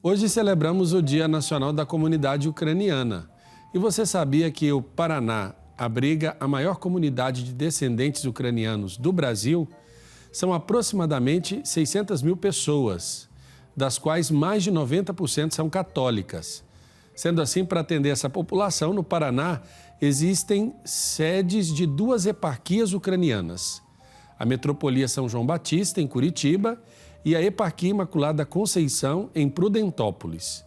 Hoje celebramos o Dia Nacional da Comunidade Ucraniana. E você sabia que o Paraná abriga a maior comunidade de descendentes ucranianos do Brasil? São aproximadamente 600 mil pessoas, das quais mais de 90% são católicas. Sendo assim, para atender essa população, no Paraná existem sedes de 2 eparquias ucranianas: a Metropolia São João Batista, em Curitiba, e a Eparquia Imaculada Conceição, em Prudentópolis.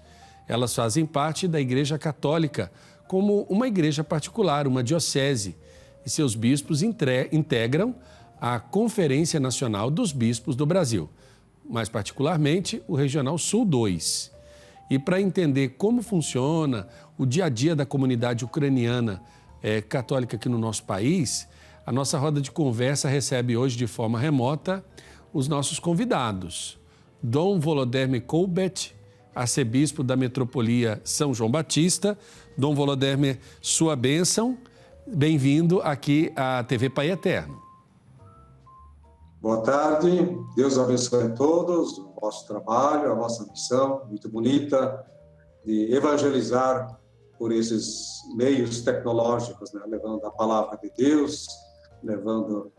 Elas fazem parte da Igreja Católica como uma igreja particular, uma diocese, e seus bispos integram a Conferência Nacional dos Bispos do Brasil, mais particularmente o Regional Sul 2. E para entender como funciona o dia a dia da comunidade ucraniana católica aqui no nosso país, a nossa roda de conversa recebe hoje de forma remota os nossos convidados. Dom Volodymyr Koubet, arcebispo da Metropolia São João Batista. Dom Volodymyr, sua bênção. Bem-vindo aqui à TV Pai Eterno. Boa tarde, Deus abençoe a todos, o nosso trabalho, a nossa missão muito bonita de evangelizar por esses meios tecnológicos, né? Levando a palavra de Deus, levando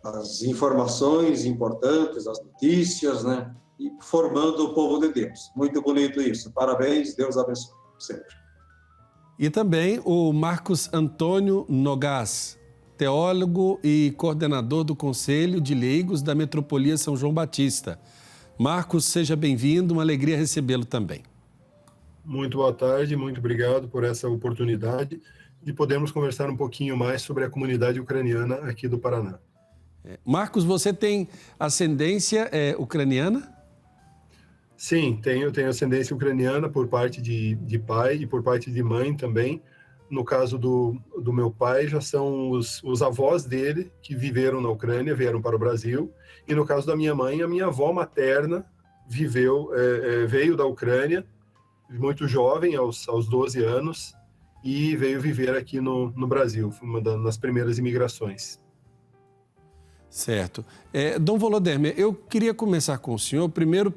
as informações importantes, as notícias, né? E formando o povo de Deus. Muito bonito isso. Parabéns, Deus abençoe sempre. E também o Marcos Antônio Nogas, teólogo e coordenador do Conselho de Leigos da Metropolia São João Batista. Marcos, seja bem-vindo, uma alegria recebê-lo também. Muito boa tarde, muito obrigado por essa oportunidade de podermos conversar um pouquinho mais sobre a comunidade ucraniana aqui do Paraná. Marcos, você tem ascendência ucraniana? Sim, tenho ascendência ucraniana por parte de pai e por parte de mãe também. No caso do meu pai, já são os avós dele que viveram na Ucrânia, vieram para o Brasil. E no caso da minha mãe, a minha avó materna veio da Ucrânia, muito jovem, aos 12 anos, e veio viver aqui no Brasil. Foi uma das primeiras imigrações. Certo. Dom Volodymyr, eu queria começar com o senhor, primeiro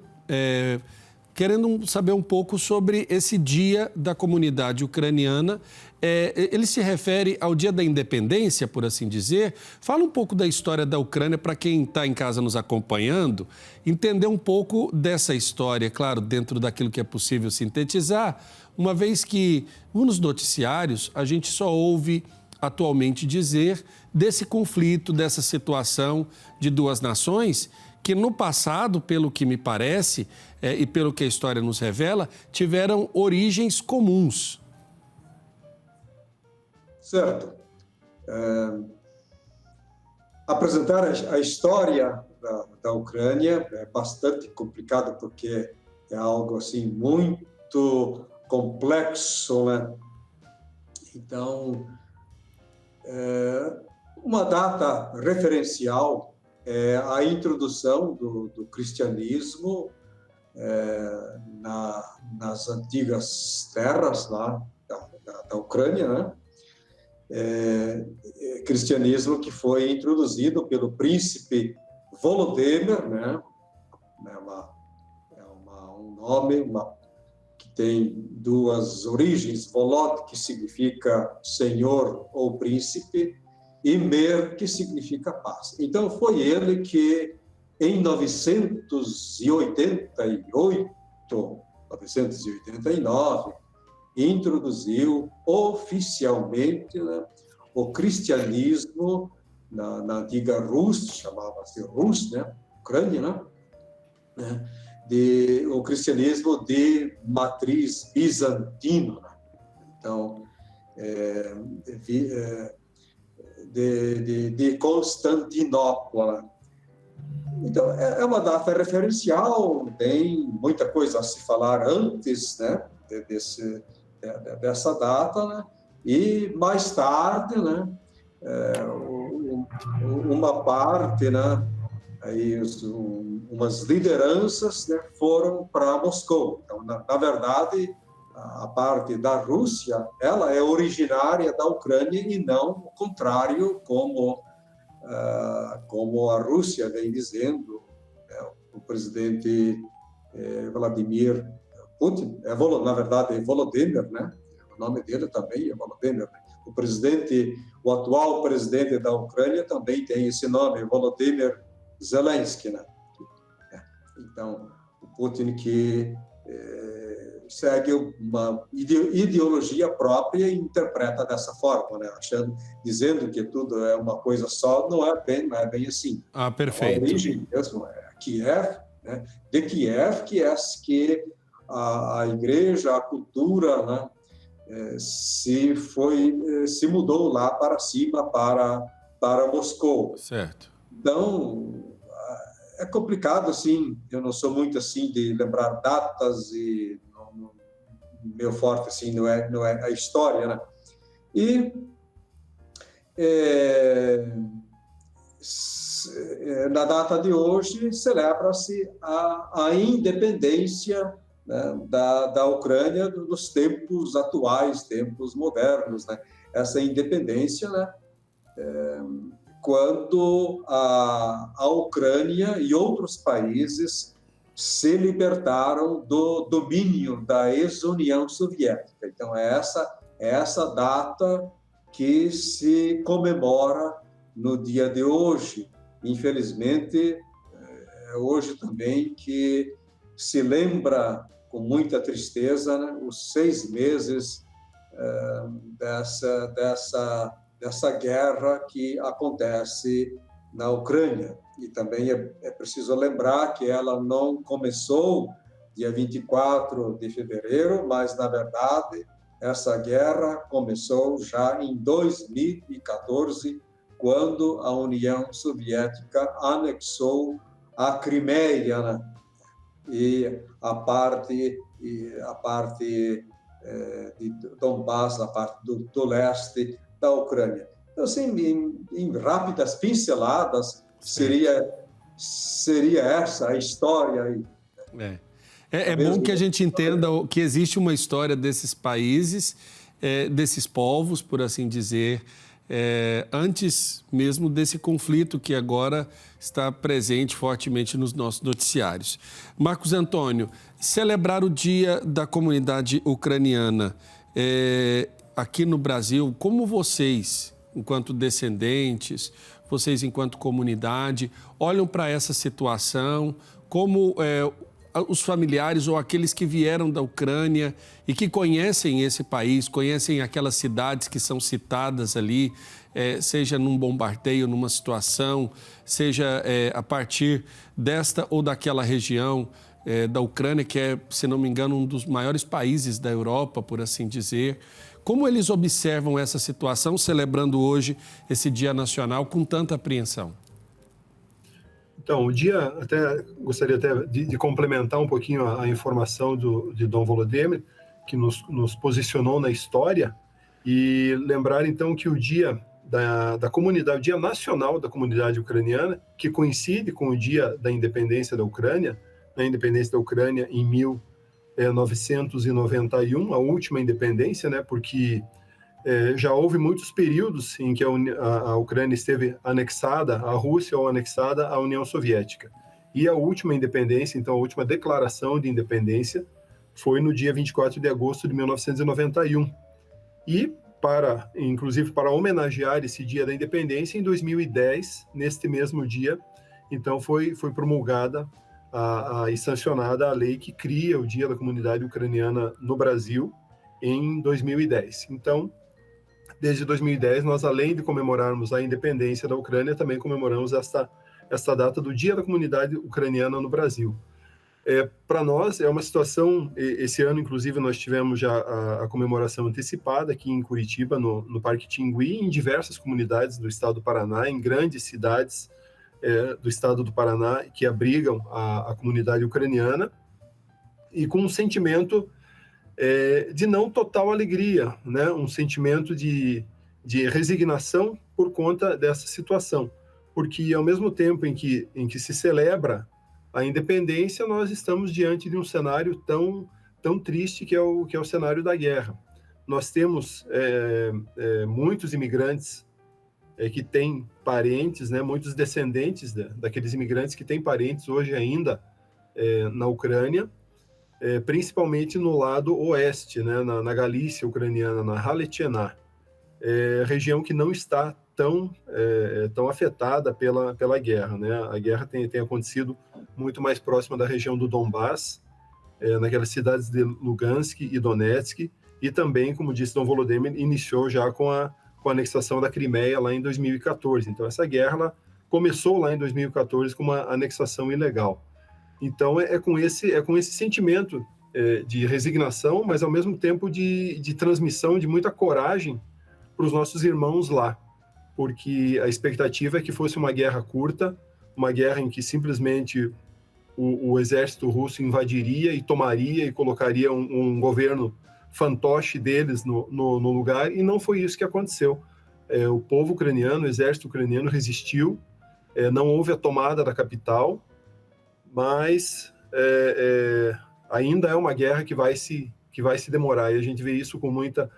querendo saber um pouco sobre esse dia da comunidade ucraniana. Ele se refere ao dia da independência, por assim dizer. Fala um pouco da história da Ucrânia para quem está em casa nos acompanhando, entender um pouco dessa história, claro, dentro daquilo que é possível sintetizar, uma vez que nos noticiários a gente só ouve atualmente dizer desse conflito, dessa situação de 2 nações que no passado, pelo que me parece e pelo que a história nos revela, tiveram origens comuns. Certo. Apresentar a história da Ucrânia é bastante complicado porque é algo assim muito complexo, né? Então, uma data referencial é a introdução do cristianismo nas antigas terras lá da Ucrânia, né? Cristianismo que foi introduzido pelo príncipe Volodymyr, né? Um nome que tem 2 origens: Volod, que significa senhor ou príncipe, e Mer, que significa paz. Então, foi ele que, em 988, 989, introduziu oficialmente, né, o cristianismo na antiga Rússia, chamava-se Rus, né, Ucrânia, né, o cristianismo de matriz bizantina. Então, de Constantinopla. Então, é uma data referencial, tem muita coisa a se falar antes, né, dessa data, né, e mais tarde, né, uma parte, né, aí umas lideranças, né, foram para Moscou. Então, na verdade, a parte da Rússia, ela é originária da Ucrânia e não o contrário, como a Rússia vem dizendo, o presidente Vladimir Putin, na verdade é Volodymyr, né? O nome dele também é Volodymyr, né? O atual presidente da Ucrânia também tem esse nome, Volodymyr Zelensky, né? Então, o Putin que segue uma ideologia própria e interpreta dessa forma, né? Dizendo que tudo é uma coisa só, não é bem assim. Perfeito. A origem mesmo é Kiev, né? De Kiev, que a igreja, a cultura, né? Se mudou lá para cima, para Moscou. Certo. Então, é complicado, assim, eu não sou muito, assim, de lembrar datas e meu forte, assim, não é a história, né? E na data de hoje celebra-se a independência, né, da Ucrânia dos tempos atuais, tempos modernos, né? Essa independência, né? Quando a Ucrânia e outros países se libertaram do domínio da ex-União Soviética. Então, é essa data que se comemora no dia de hoje. Infelizmente, é hoje também que se lembra com muita tristeza, né, os 6 meses dessa guerra que acontece na Ucrânia. E também é preciso lembrar que ela não começou dia 24 de fevereiro, mas, na verdade, essa guerra começou já em 2014, quando a União Soviética anexou a Crimeia, né? E a parte de Donbass, a parte do leste da Ucrânia. Então, assim, em rápidas pinceladas, seria essa a história aí. É bom que a gente entenda que existe uma história desses países, desses povos, por assim dizer, antes mesmo desse conflito que agora está presente fortemente nos nossos noticiários. Marcos Antônio, celebrar o Dia da Comunidade Ucraniana aqui no Brasil, como vocês, enquanto descendentes, vocês enquanto comunidade, olham para essa situação, como os familiares ou aqueles que vieram da Ucrânia e que conhecem esse país, conhecem aquelas cidades que são citadas ali, seja num bombardeio, numa situação, seja a partir desta ou daquela região da Ucrânia, que é, se não me engano, um dos maiores países da Europa, por assim dizer. Como eles observam essa situação, celebrando hoje esse Dia Nacional com tanta apreensão? Então, o dia, gostaria de complementar um pouquinho a informação de Dom Volodymyr, que nos posicionou na história, e lembrar, então, que o dia da comunidade, o Dia Nacional da Comunidade Ucraniana, que coincide com o Dia da Independência da Ucrânia, na independência da Ucrânia em 1991, a última independência, né, porque já houve muitos períodos em que a Ucrânia esteve anexada à Rússia ou anexada à União Soviética. E a última independência, então a última declaração de independência, foi no dia 24 de agosto de 1991. E, inclusive para homenagear esse dia da independência, em 2010, neste mesmo dia, então foi promulgada e sancionada a lei que cria o Dia da Comunidade Ucraniana no Brasil, em 2010. Então, desde 2010, nós, além de comemorarmos a independência da Ucrânia, também comemoramos esta data do Dia da Comunidade Ucraniana no Brasil. Para nós, é uma situação... Esse ano, inclusive, nós tivemos já a comemoração antecipada aqui em Curitiba, no Parque Tingui, em diversas comunidades do estado do Paraná, em grandes cidades do estado do Paraná, que abrigam a comunidade ucraniana, e com um sentimento de não total alegria, né? Um sentimento de resignação por conta dessa situação, porque ao mesmo tempo em que se celebra a independência, nós estamos diante de um cenário tão triste que é o cenário da guerra. Nós temos muitos imigrantes que têm parentes, né? Muitos descendentes daqueles imigrantes que têm parentes hoje ainda na Ucrânia, principalmente no lado oeste, né, na Galícia ucraniana, na Halechena, região que não está tão afetada pela guerra, né? A guerra tem acontecido muito mais próxima da região do Donbás, naquelas cidades de Lugansk e Donetsk, e também, como disse Dom Volodymyr, iniciou já com a anexação da Crimeia lá em 2014. Então, essa guerra ela começou lá em 2014 com uma anexação ilegal. Então, é com esse sentimento de resignação, mas ao mesmo tempo de transmissão de muita coragem para os nossos irmãos lá, porque a expectativa é que fosse uma guerra curta, uma guerra em que simplesmente o exército russo invadiria e tomaria e colocaria um governo fantoche deles no lugar, e não foi isso que aconteceu. O povo ucraniano, o exército ucraniano resistiu, não houve a tomada da capital, mas ainda é uma guerra que vai se demorar, e a gente vê isso com muita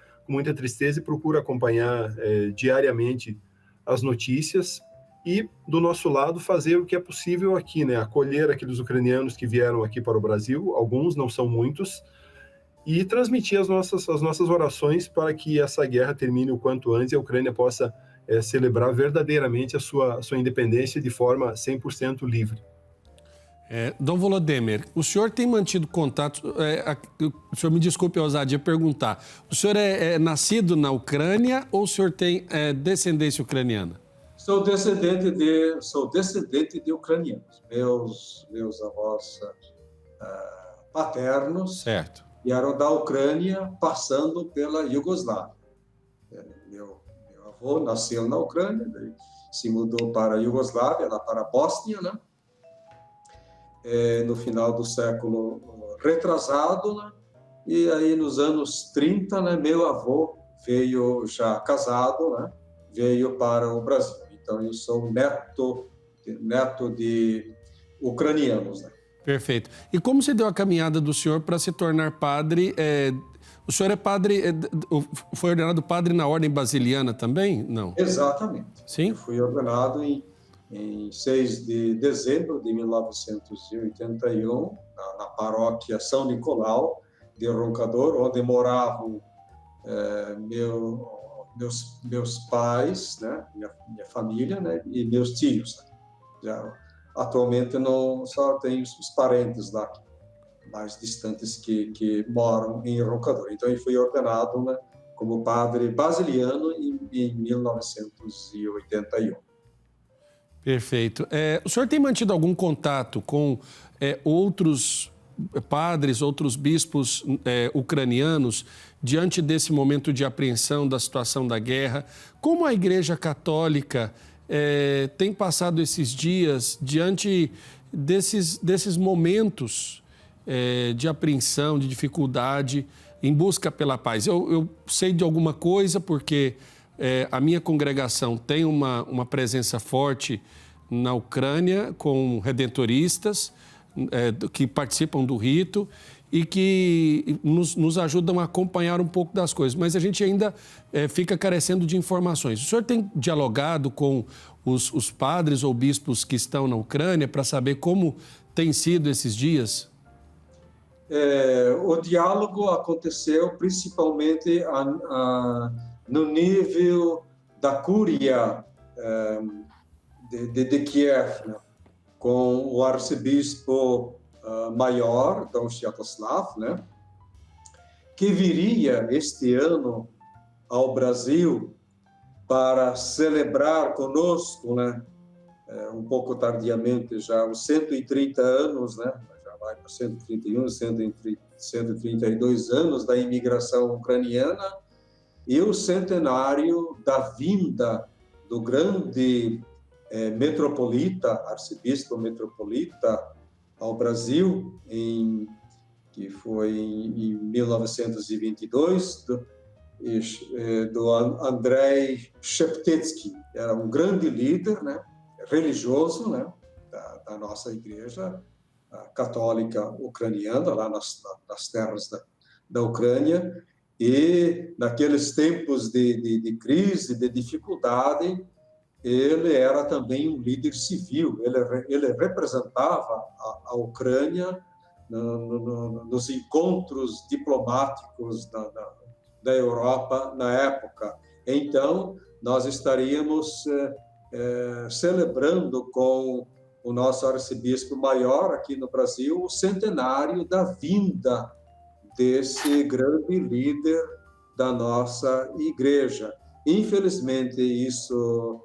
tristeza e procura acompanhar diariamente as notícias, e, do nosso lado, fazer o que é possível aqui, né? Acolher aqueles ucranianos que vieram aqui para o Brasil, alguns, não são muitos, e transmitir as nossas orações para que essa guerra termine o quanto antes e a Ucrânia possa celebrar verdadeiramente a sua independência de forma 100% livre. Dom Volodymyr, o senhor tem mantido contato, o senhor me desculpe a ousadia perguntar, o senhor é nascido na Ucrânia ou o senhor tem descendência ucraniana? Sou descendente de ucranianos. Meus avós paternos vieram da Ucrânia passando pela Iugoslávia. Meu avô nasceu na Ucrânia, daí se mudou para a Iugoslávia, lá para a Bósnia, né? No final do século retrasado, né? E aí nos anos 30, né, meu avô veio já casado, né? Veio para o Brasil. Então, eu sou neto de ucranianos, né? Perfeito. E como se deu a caminhada do senhor para se tornar padre? O senhor é padre, foi ordenado padre na ordem basiliana também? Não? Exatamente. Sim? Eu fui ordenado em 6 de dezembro de 1981, na paróquia São Nicolau de Roncador, onde moravam meus pais, né, minha família, né, e meus tios. Já, atualmente só tenho os parentes lá mais distantes que moram em Roncador. Então eu fui ordenado, né, como padre basiliano em 1981. Perfeito. O senhor tem mantido algum contato com outros padres, outros bispos ucranianos diante desse momento de apreensão da situação da guerra? Como a Igreja Católica tem passado esses dias diante desses momentos de apreensão, de dificuldade, em busca pela paz? Eu sei de alguma coisa porque a minha congregação tem uma presença forte na Ucrânia com redentoristas que participam do rito e que nos ajudam a acompanhar um pouco das coisas, mas a gente ainda fica carecendo de informações. O senhor tem dialogado com os padres ou bispos que estão na Ucrânia para saber como tem sido esses dias? O diálogo aconteceu principalmente no nível da Cúria de Kiev, né? Com o arcebispo maior, Dom Sviatoslav, né? Que viria este ano ao Brasil para celebrar conosco, né? Um pouco tardiamente já os 130 anos, né? Já vai para 131, 132 anos da imigração ucraniana e o centenário da vinda do grande metropolita, arcebispo metropolita ao Brasil, que foi em 1922, do Andrei Sheptytsky. Era um grande líder, né, religioso, né, da nossa igreja católica ucraniana, lá nas terras da Ucrânia. E naqueles tempos de crise, de dificuldade, ele era também um líder civil, ele representava a Ucrânia nos encontros diplomáticos da Europa na época. Então, nós estaríamos celebrando com o nosso arcebispo maior aqui no Brasil o centenário da vinda desse grande líder da nossa igreja. Infelizmente, isso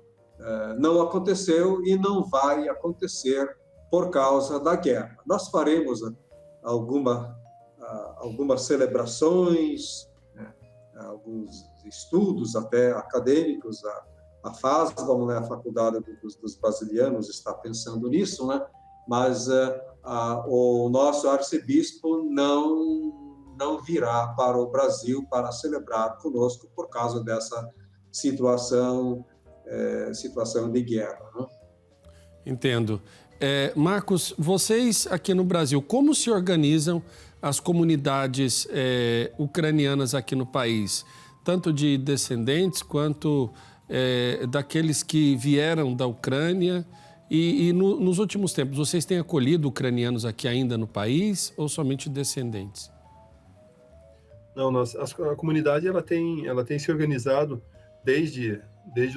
não aconteceu e não vai acontecer por causa da guerra. Nós faremos algumas celebrações, né, alguns estudos até acadêmicos. A FASBA, né, a Faculdade dos Brasilianos, está pensando nisso, né? Mas o nosso arcebispo não virá para o Brasil para celebrar conosco por causa dessa situação de guerra. Né? Entendo. Marcos, vocês aqui no Brasil, como se organizam as comunidades ucranianas aqui no país? Tanto de descendentes quanto daqueles que vieram da Ucrânia. E nos últimos tempos, vocês têm acolhido ucranianos aqui ainda no país ou somente descendentes? Não, a comunidade ela tem se organizado desde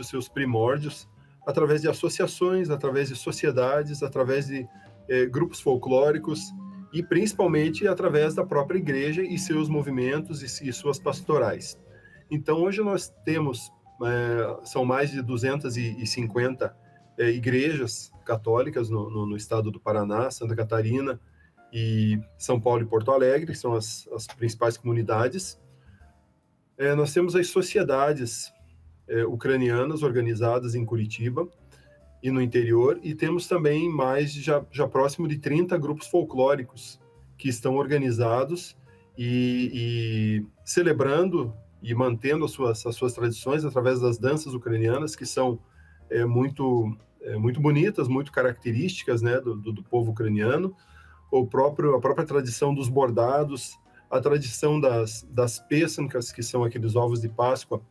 os seus primórdios, através de associações, através de sociedades, através de grupos folclóricos e principalmente através da própria igreja e seus movimentos e suas pastorais. Então, hoje nós temos, são mais de 250 igrejas católicas no estado do Paraná, Santa Catarina e São Paulo e Porto Alegre, que são as principais comunidades. Nós temos as sociedades ucranianas organizadas em Curitiba e no interior, e temos também mais já próximo de 30 grupos folclóricos que estão organizados e celebrando e mantendo as suas tradições através das danças ucranianas, que são muito bonitas, muito características, né, do povo ucraniano. A própria tradição dos bordados, a tradição das pêsancas, que são aqueles ovos de Páscoa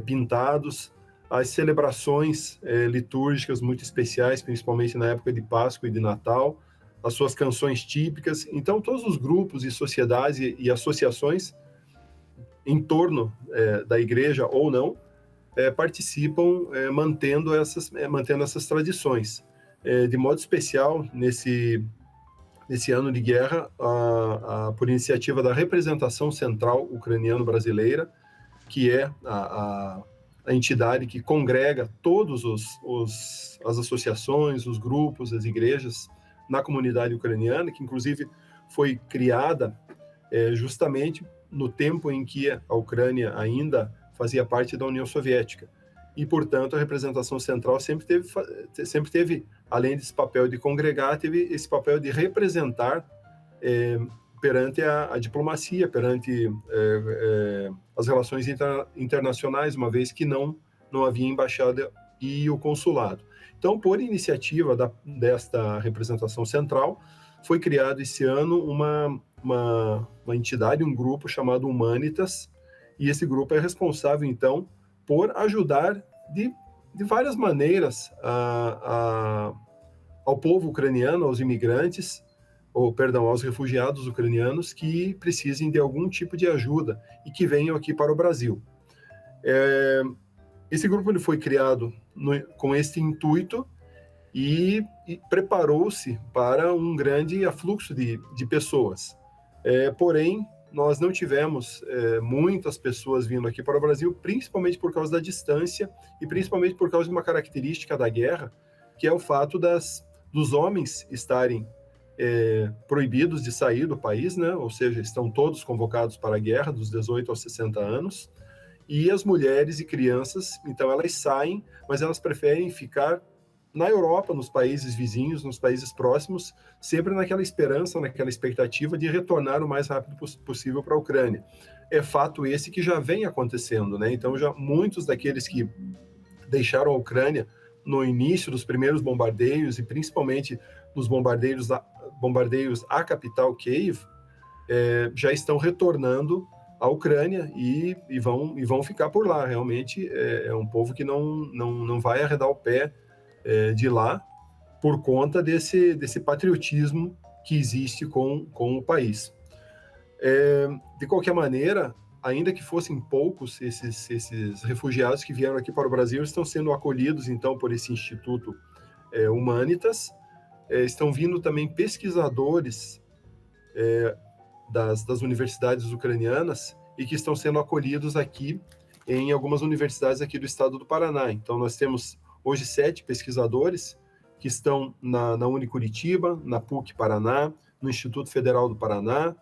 pintados, as celebrações litúrgicas muito especiais, principalmente na época de Páscoa e de Natal, as suas canções típicas. Então, todos os grupos e sociedades e associações em torno da igreja ou não participam mantendo essas tradições. De modo especial, nesse ano de guerra, por iniciativa da Representação Central Ucraniano-Brasileira, que é a entidade que congrega todos as associações, os grupos, as igrejas na comunidade ucraniana, que inclusive foi criada justamente no tempo em que a Ucrânia ainda fazia parte da União Soviética. E, portanto, a representação central sempre teve, além desse papel de congregar, teve esse papel de representar perante a diplomacia, perante as relações internacionais, uma vez que não havia embaixada e o consulado. Então, por iniciativa desta representação central, foi criado esse ano uma entidade, um grupo chamado Humanitas, e esse grupo é responsável, então, por ajudar de várias maneiras ao povo ucraniano, aos imigrantes, aos refugiados ucranianos que precisem de algum tipo de ajuda e que venham aqui para o Brasil. Esse grupo ele foi criado com esse intuito e preparou-se para um grande afluxo de pessoas. Porém, nós não tivemos muitas pessoas vindo aqui para o Brasil, principalmente por causa da distância e principalmente por causa de uma característica da guerra, que é o fato dos homens estarem proibidos de sair do país, né? Ou seja, estão todos convocados para a guerra, dos 18 aos 60 anos, e as mulheres e crianças, então elas saem, mas elas preferem ficar na Europa, nos países vizinhos, nos países próximos, sempre naquela esperança, naquela expectativa de retornar o mais rápido possível para a Ucrânia. É fato esse que já vem acontecendo, né? Então, já muitos daqueles que deixaram a Ucrânia no início dos primeiros bombardeios, e principalmente nos bombardeios à capital, Kiev, já estão retornando à Ucrânia e vão ficar por lá. Realmente é um povo que não vai arredar o pé de lá por conta desse patriotismo que existe com o país. De qualquer maneira, ainda que fossem poucos esses refugiados que vieram aqui para o Brasil, estão sendo acolhidos, então, por esse Instituto Humanitas. Estão vindo também pesquisadores das universidades ucranianas e que estão sendo acolhidos aqui em algumas universidades aqui do estado do Paraná. Então, nós temos hoje 7 pesquisadores que estão na Unicuritiba, na PUC Paraná, no Instituto Federal do Paraná,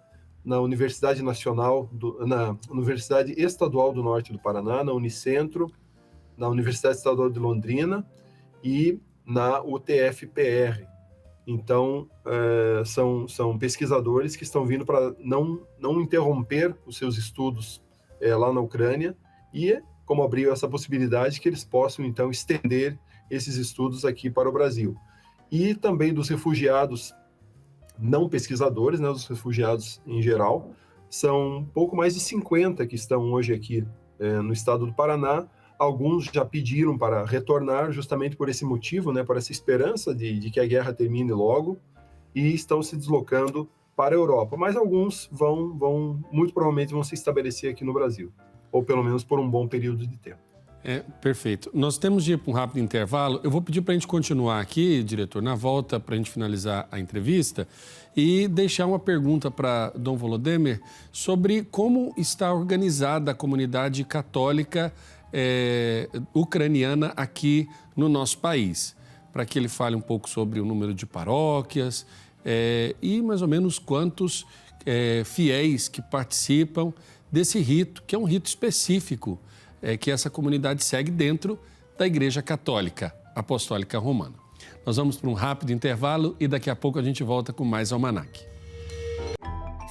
na Universidade na Universidade Estadual do Norte do Paraná, na Unicentro, na Universidade Estadual de Londrina e na UTF-PR. Então, são pesquisadores que estão vindo para não interromper os seus estudos lá na Ucrânia e, como abriu essa possibilidade, que eles possam, então, estender esses estudos aqui para o Brasil. E também dos refugiados não pesquisadores, né, dos refugiados em geral, são um pouco mais de 50 que estão hoje aqui no estado do Paraná. Alguns já pediram para retornar justamente por esse motivo, né, por essa esperança de que a guerra termine logo, e estão se deslocando para a Europa. Mas alguns muito provavelmente vão se estabelecer aqui no Brasil, ou pelo menos por um bom período de tempo. Perfeito. Nós temos de ir para um rápido intervalo. Eu vou pedir para a gente continuar aqui, diretor, na volta, para a gente finalizar a entrevista, e deixar uma pergunta para Dom Volodymyr sobre como está organizada a comunidade católica ucraniana aqui no nosso país, para que ele fale um pouco sobre o número de paróquias e mais ou menos quantos fiéis que participam desse rito, que é um rito específico que essa comunidade segue dentro da Igreja Católica Apostólica Romana. Nós vamos para um rápido intervalo e daqui a pouco a gente volta com mais Almanac.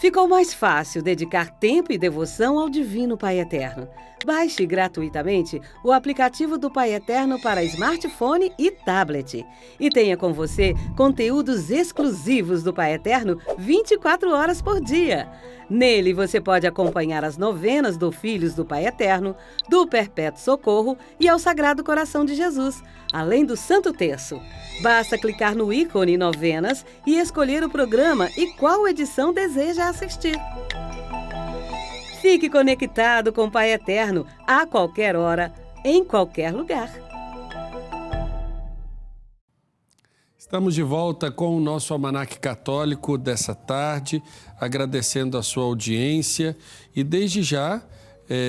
Ficou mais fácil dedicar tempo e devoção ao Divino Pai Eterno. Baixe gratuitamente o aplicativo do Pai Eterno para smartphone e tablet. E tenha com você conteúdos exclusivos do Pai Eterno 24 horas por dia. Nele você pode acompanhar as novenas do Filhos do Pai Eterno, do Perpétuo Socorro e ao Sagrado Coração de Jesus, além do Santo Terço. Basta clicar no ícone Novenas e escolher o programa e qual edição deseja assistir. Fique conectado com o Pai Eterno a qualquer hora, em qualquer lugar. Estamos de volta com o nosso Almanac Católico dessa tarde, agradecendo a sua audiência e desde já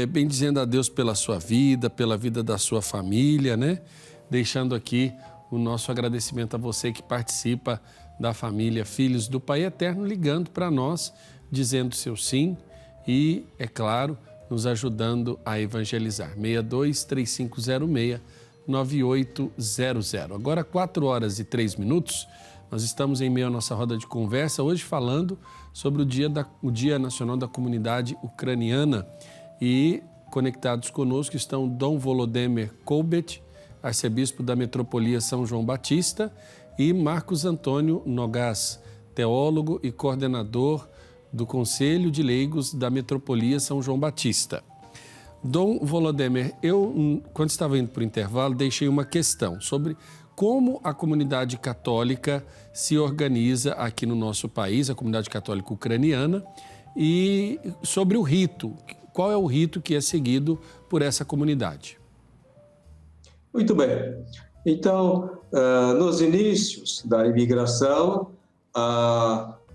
bendizendo a Deus pela sua vida, pela vida da sua família, né? Deixando aqui o nosso agradecimento a você que participa da família Filhos do Pai Eterno, ligando para nós, dizendo seu sim e, é claro, nos ajudando a evangelizar. 62-3506-9800. Agora, 4h03, nós estamos em meio à nossa roda de conversa, hoje falando sobre o Dia Nacional da Comunidade Ucraniana. E conectados conosco estão Dom Volodymyr Koubet, arcebispo da Metropolia São João Batista, e Marcos Antônio Nogas, teólogo e coordenador do Conselho de Leigos da Metropolia São João Batista. Dom Volodymyr, eu, quando estava indo para o intervalo, deixei uma questão sobre como a comunidade católica se organiza aqui no nosso país, a comunidade católica ucraniana, e sobre o rito. Qual é o rito que é seguido por essa comunidade? Muito bem. Então, nos inícios da imigração,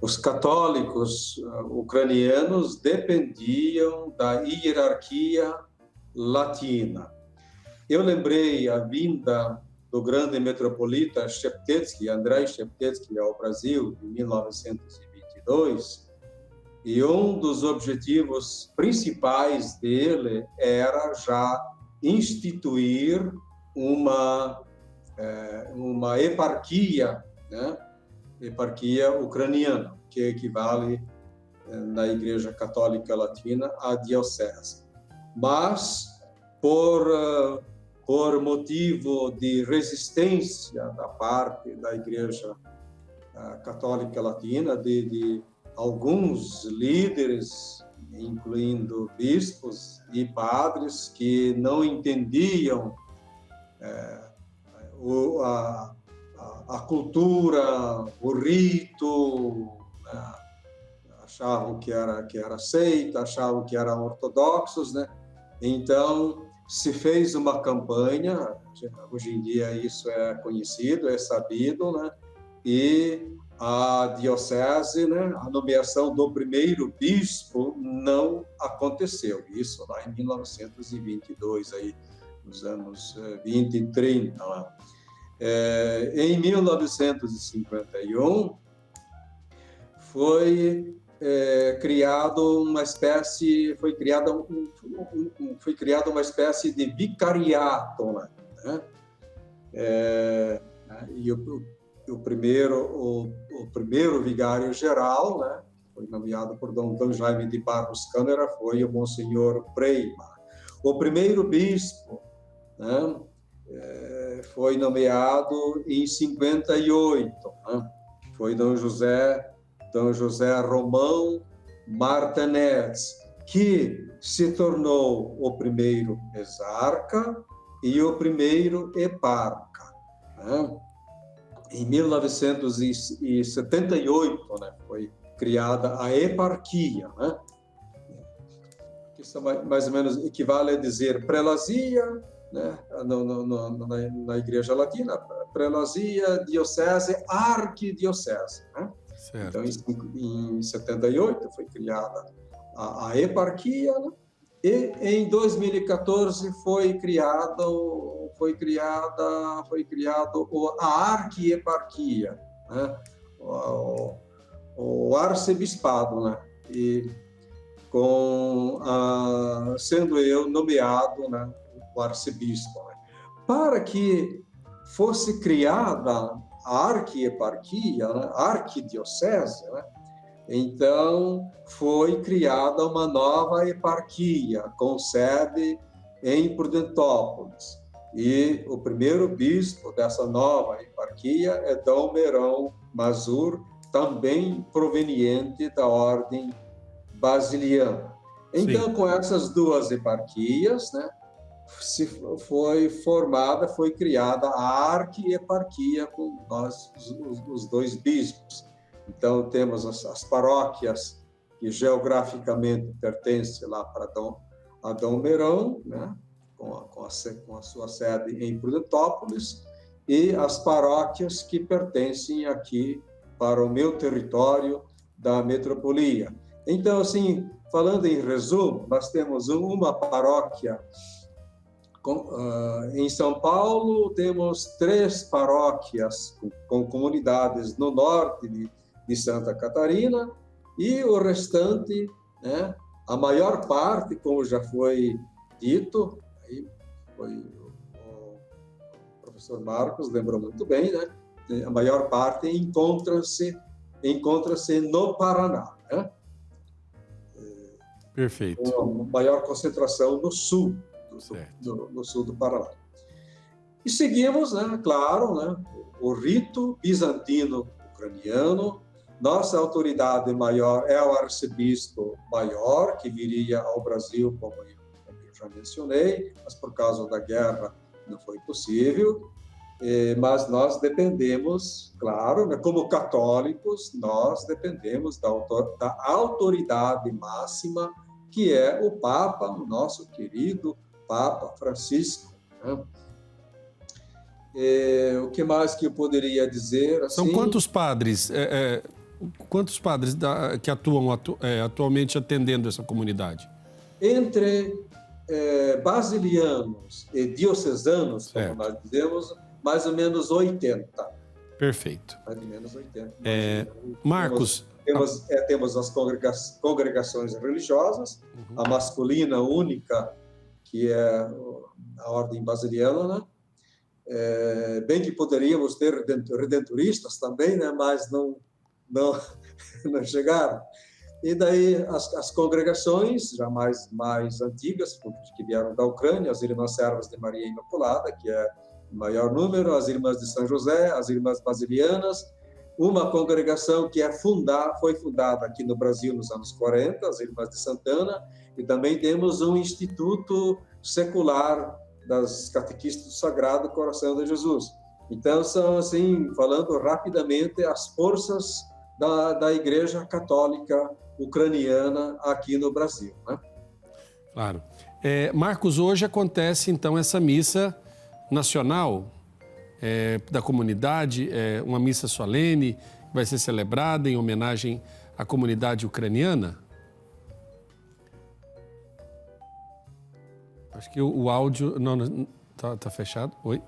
os católicos ucranianos dependiam da hierarquia latina. Eu lembrei a vinda do grande metropolita Sheptytsky, Andrei Sheptytsky, ao Brasil, em 1922, e um dos objetivos principais dele era já instituir uma eparquia, né? Eparquia ucraniana, que equivale na Igreja Católica Latina à diocese. Mas, por motivo de resistência da parte da Igreja Católica Latina, de alguns líderes incluindo bispos e padres que não entendiam a cultura, o rito, né? Achavam que era seita, achavam que eram ortodoxos, né? Então, se fez uma campanha, hoje em dia isso é conhecido, é sabido, né? E a diocese, né? A nomeação do primeiro bispo não aconteceu. Isso lá em 1922, aí, nos anos 20 e 30. Lá. Em 1951, foi criado uma espécie, foi criada uma espécie de vicariato, né? E o primeiro vigário geral, né, foi nomeado por Dom Jaime de Barros Câmara, foi o Monsenhor Preima. O primeiro bispo, né, foi nomeado em 58, né? Foi Dom José Romão Martinez, que se tornou o primeiro exarca e o primeiro eparca, né? Em 1978, né, foi criada a eparquia, né? Que isso mais ou menos equivale a dizer prelazia, né? Na Igreja Latina, prelazia, diocese, arquidiocese, né? Certo. Então, em 78 foi criada a eparquia, né? E em 2014 foi criado a arquieparquia, né? O arcebispado, né? E sendo eu nomeado, né, o arcebispo, né? Para que fosse criada a arquieparquia, né, a arquidiocese, né? Então, foi criada uma nova eparquia, com sede em Prudentópolis. E o primeiro bispo dessa nova eparquia é Dom Merão Mazur, também proveniente da ordem basiliana. Então, sim, com essas duas eparquias, né, foi criada a arquieparquia com os dois bispos. Então, temos as paróquias que geograficamente pertencem lá para Dom Merão, né, com a sua sede em Prudentópolis, e as paróquias que pertencem aqui para o meu território da metropolia. Então, assim, falando em resumo, nós temos uma paróquia em São Paulo, temos 3 paróquias com comunidades no norte de Santa Catarina, e o restante, né, a maior parte, como já foi dito, aí foi o professor Marcos lembrou muito bem, né, a maior parte encontra-se no Paraná, né? Perfeito. Com a maior concentração no sul, no sul do Paraná. E seguimos, né, claro, né, o rito bizantino ucraniano. Nossa autoridade maior é o arcebispo maior, que viria ao Brasil, como eu já mencionei, mas por causa da guerra não foi possível. Mas nós dependemos, claro, né, como católicos, nós dependemos da autoridade máxima, que é o Papa, o nosso querido Papa Francisco, né? O que mais que eu poderia dizer? Assim, são quantos padres? Quantos padres que atuam atualmente atendendo essa comunidade? Entre basilianos e diocesanos, certo, como nós dizemos, mais ou menos 80. Perfeito. Mais ou menos 80. Marcos... Temos as congregações religiosas, a masculina única, que é a ordem basiliana, né? Bem que poderíamos ter redentoristas também, né? Mas não chegaram. E daí as congregações já mais antigas, que vieram da Ucrânia, as Irmãs Servas de Maria Imaculada, que é o maior número, as Irmãs de São José, as Irmãs Basilianas, uma congregação que foi fundada aqui no Brasil nos anos 40, as Irmãs de Santana, e também temos um instituto secular das catequistas do Sagrado Coração de Jesus. Então, são, assim, falando rapidamente, as forças da Igreja Católica Ucraniana aqui no Brasil, né? Claro. Marcos, hoje acontece, então, essa missa nacional da comunidade, uma missa solene, que vai ser celebrada em homenagem à comunidade ucraniana. Acho que o áudio não tá fechado. Oi?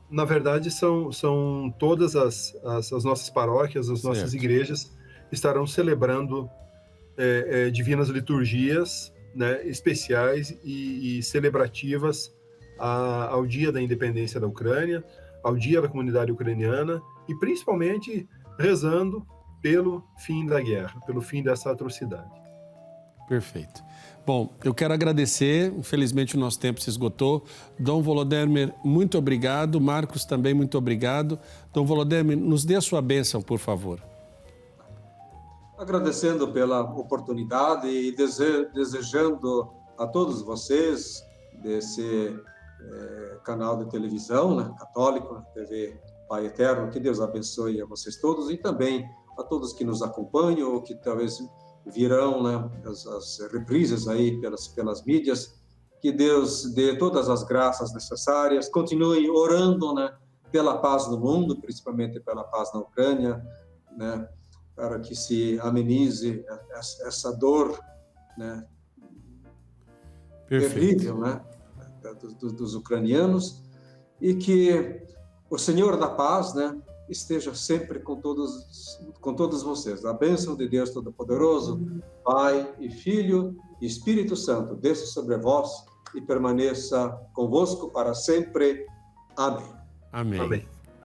Na verdade, são todas as nossas paróquias, as nossas igrejas estarão celebrando divinas liturgias, né, especiais e celebrativas ao Dia da Independência da Ucrânia, ao Dia da Comunidade Ucraniana e principalmente rezando pelo fim da guerra, pelo fim dessa atrocidade. Perfeito. Bom, eu quero agradecer, infelizmente o nosso tempo se esgotou. Dom Volodymyr, muito obrigado. Marcos também, muito obrigado. Dom Volodymyr, nos dê a sua bênção, por favor. Agradecendo pela oportunidade e desejando a todos vocês desse canal de televisão, né, católico, TV Pai Eterno, que Deus abençoe a vocês todos e também a todos que nos acompanham ou que talvez virão, né, as reprises aí pelas mídias. Que Deus dê todas as graças necessárias, continue orando, né, pela paz no mundo, principalmente pela paz na Ucrânia, né, para que se amenize essa dor, né, terrível, né, dos ucranianos, e que o Senhor da paz, né, esteja sempre com todos vocês. A bênção de Deus Todo-Poderoso, Pai e Filho e Espírito Santo, desça sobre vós e permaneça convosco para sempre. Amém. Amém. Amém.